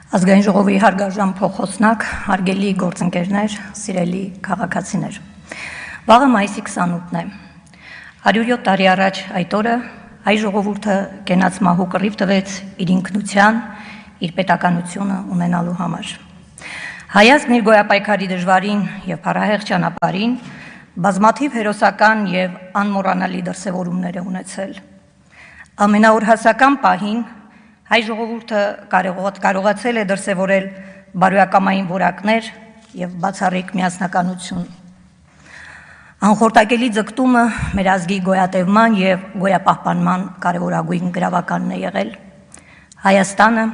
Ազգային ժողովի հարգարժան փոխոսնակ, հարգելի գործընկերներ, սիրելի քաղաքացիներ։ Վաղը մայիսի 28-ն է։ 107 տարի առաջ այդ օրը հայ ժողովուրդը կենաց մահու կռիվ տվեց իր ինքնության, իր պետականությունը ունենալու համար։ Հայազգն իր գոյապայքարի դժվարին եւ փառահեղ ճանապարհին բազմաթիվ հերոսական եւ անմոռանալի դրսևորումներ է ունեցել։ Ամենաօրհասական պահին հայ ժողովուրդը կարողացել է դրսևորել բարոյակամային որակներ եւ բացառիկ միասնականություն։ Անխորտակելի ձգտումը մեր ազգի գոյատևման եւ գոյապահպանման կարևորագույն գրավականն է եղել։ Հայաստանը,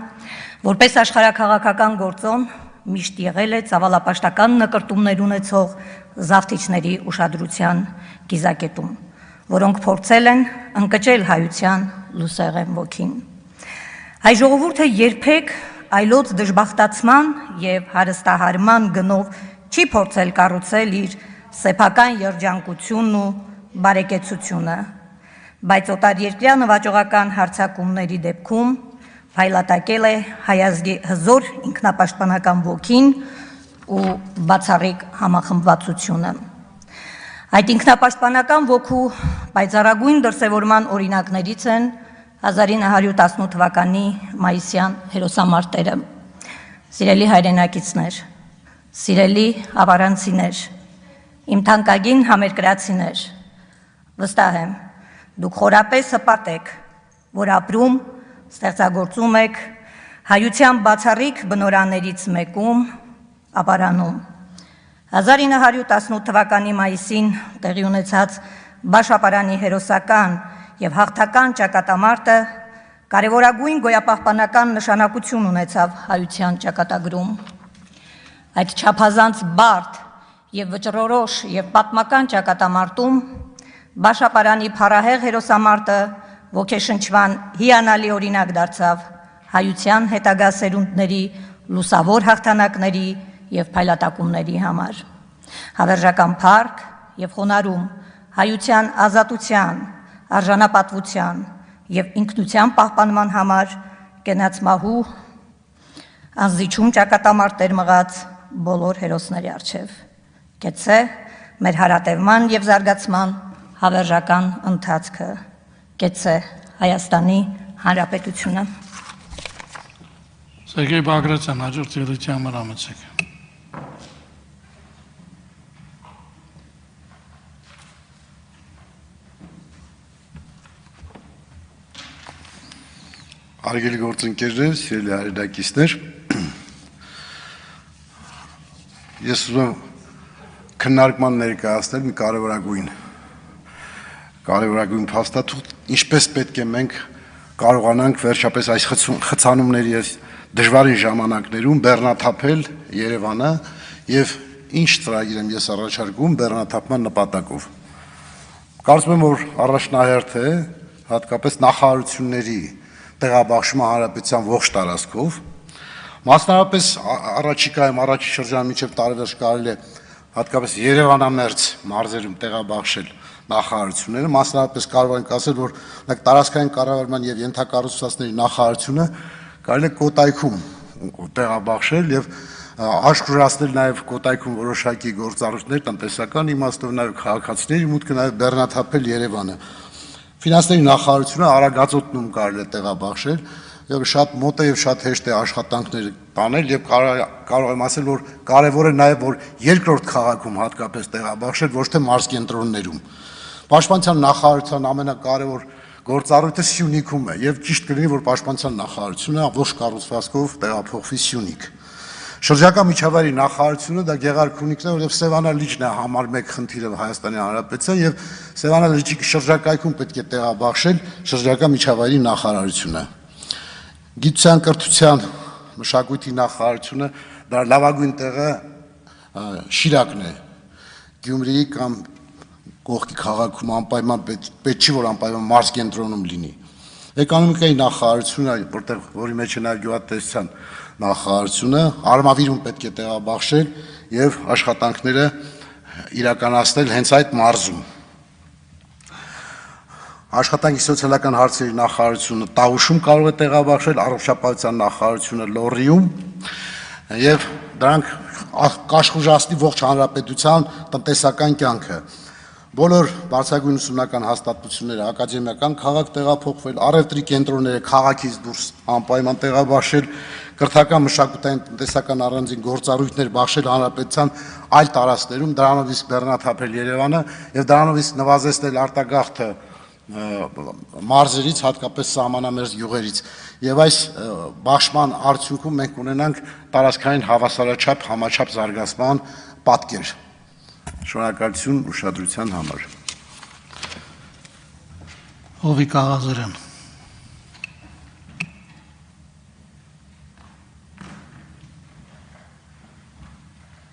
որպես աշխարհաքաղաքական գործոն, միշտ եղել է ծավալապաշտական նկրտումներ ունեցող զավթիչների ուշադրության կիզակետում, որոնք փորձել են ընկճել հայության լուսեղեն ոգին։ Հայ ժողովուրդը երբեք այլոց դժբախտացման եւ հարստահարման գնով չի փորձել կառուցել իր սեփական երջանկությունն ու բարեկեցությունը, բայց օտարերկրյա նվաճողական հարձակումների դեպքում փայլատակել է հայազգի հզոր ինքնապաշտպանական ոգին ու բացառիկ համախմբվածությունը։ Այդ ինքնապաշտպանական ոգու պայծառագույն դրսևորման օրինակներից են 1918 թվականի մայիսյան հերոսամարտերը։ Սիրելի հայրենակիցներ, սիրելի ավարանցիներ, իմ թանկագին համերկրացիներ, վստահ եմ, դուք խորապես հպարտ եք, որ ապրում, ստեղծագործում եք հայության բացառիկ բնօրրաններից մեկում, ապարանում։ 1918 թվականի մայիսին տեղի ունեցած Բաշապարանի հերոսական եւ հաղթական ճակատամարտը կարևորագույն գոյապահպանական նշանակություն ունեցավ հայության ճակատագրում։ Այդ չափազանց բարդ եւ վճռորոշ եւ պատմական ճակատամարտում Բաշապարանի փառահեղ հերոսամարտը ոգեշնչման հիանալի օրինակ դարձավ հայության հետագա սերունդների լուսավոր հաղթանակների եւ փայլատակումների համար։ Հավերժական փառք եւ խոնարհում հայության ազատության, արժանապատվության եւ ինքնության պահպանման համար կենաց մահու անզիջում ճակատամարտեր մղած բոլոր հերոսների առջև։ Կեցե մեր հարատևման եւ զարգացման հավերժական ընթացքը։ Կեցե Հայաստանի Հանրապետությունը։ Սերգեյ Բագրատյան, հաջորդ ելույթի համար համեցեք։ Հարգելի գործընկերներ, սիրելի հայրենակիցներ, ես ուզում եմ քննարկման ներկայացնել մի կարևորագույն փաստաթուղթ, ինչպես պետք է մենք կարողանանք վերջապես այս խցանումների դժվարին ժամանակներում բեռնաթափել Երևանը եւ ինչ ծրագիր եմ ես առաջարկում բեռնաթափման նպատակով։ Կարծում եմ, որ առաջնահերթ է հատկապես նախարարությունների տեղաբաշխման հանրապետության ողջ տարածքով, մասնավորապես առաջիկայում առաջի շրջանում մինչև տարեվերջ կարելի է հատկապես Երևանամերձ մարզերում տեղաբաշխել նախարարությունները, մասնավորապես կարող ենք ասել, որ տարածքային կառավարման եւ ենթակառուցվածքների նախարարությունը կարելի է Կոտայքում տեղաբաշխել եւ աշխուժացնել նաեւ Կոտայքում որոշակի գործառույթներ տնտեսական իմաստով, նաեւ քաղաքացիների մուտքը, նաեւ բեռնաթափել Երևանը։ Ֆինանսների նախարարությունը Արագածոտնում կարելի է տեղաբաշխել եւ շատ մոտ է եւ շատ հեշտ է աշխատանքներ տանել եւ կարող եմ ասել, որ կարեւոր է նաեւ որ երկրորդ քաղաքում հատկապես տեղաբաշխել, ոչ թե մարզկենտրոններում։ Պաշտպանության նախարարության ամենակարևոր գործառույթը Սյունիքում է եւ ճիշտ կլինի, որ պաշտպանության նախարարությունը ողջ կառուցվածքով տեղափոխվի Սյունիք։ Շրջակա միջավայրի նախարարությունը դա Գեղարքունիքն է, որովհետև Սևանա լիճն է համար 1 խնդիրը Հայաստանի Հանրապետության եւ Սևանա լիճի շրջակայքում պետք է տեղաբաշխել շրջակա միջավայրի նախարարությունը։ Գիտության, կրթության, մշակույթի նախարարությունը դա լավագույն տեղը Շիրակն է։ Գյումրիի կամ կողքի քաղաքում անպայման պետք չի որ անպայման մարզկենտրոնում լինի։ Էկոնոմիկայի նախարարությունը, որի մեջ է նաեւ գյուղատնտեսության նախարարությունը, Արմավիրում պետք է տեղաբաշխել եւ աշխատանքները իրականացնել հենց այդ մարզում։ Աշխատանքի սոցիալական հարցերի նախարարությունը Տավուշում կարող է տեղաբաշխել, առողջապահության նախարարությունը Լոռիում, եւ դրանք կաշխուժացնի ողջ հանրապետության տնտեսական կյանքը։ Բոլոր բարձրագույն ուսումնական հաստատությունները ակադեմիական քաղաք տեղափոխվել, առևտրի կենտրոնները քաղաքից դուրս անպայման տեղաբաշխել, կրթական մշակութային տնտեսական առանձին գործառույթներ բաշխել հանրապետության այլ տարածքներում, դրանով իսկ բեռնաթափել Երևանը եւ դրանով իսկ նվազեցնել արտագաղթը մարզերից, հատկապես սահմանամերձ գյուղերից։ Եվ այս բաշխման արդյունքում մենք ունենանք տարածքային հավասարաչափ համաչափ զարգացման պատկեր։ Շնորհակալություն ուշադրության համար։ Հովիկ Աղազարյան։